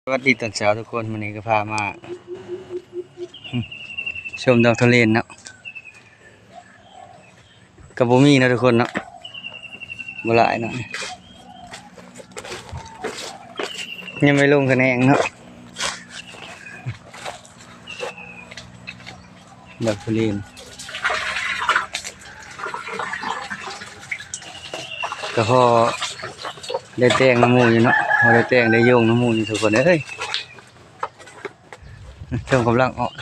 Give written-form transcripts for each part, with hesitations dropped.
สวัสดีตอนเช้าทุกคนวันนี้ก็พามาชมดอกทะเลนเนาะกับบ่มีนะทุกคนเนาะบ่หลายเนาะยังไม่ลงคะแนนเนาะดอกทะเลนก็พอได้แตงน้ำมูอยู่เนาะพอได้แตงได้โยงน้ำมูอยู่ทุกคนเอ้ยเริ่มกำลังออก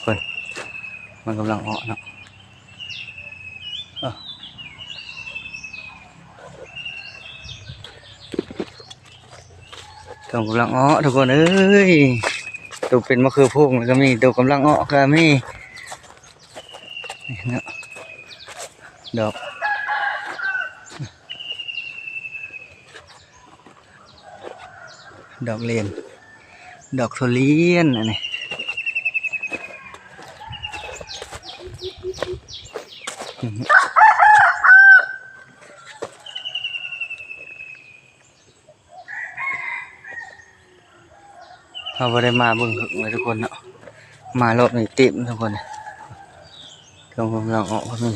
คนมันกำลังออกเนาะกำลังออกทุกคนเอ้ยตัวเป็นมะเขือพวงแล้วก็มีตัวกำลังออกก็มีเนาะดอกเลนดอกทุเรียนอันนี้เราไม่ได้มาบึ้งหึงเลยทุกคนเนาะมารอบนี้เต็มทุกคนกำลังออกก็มี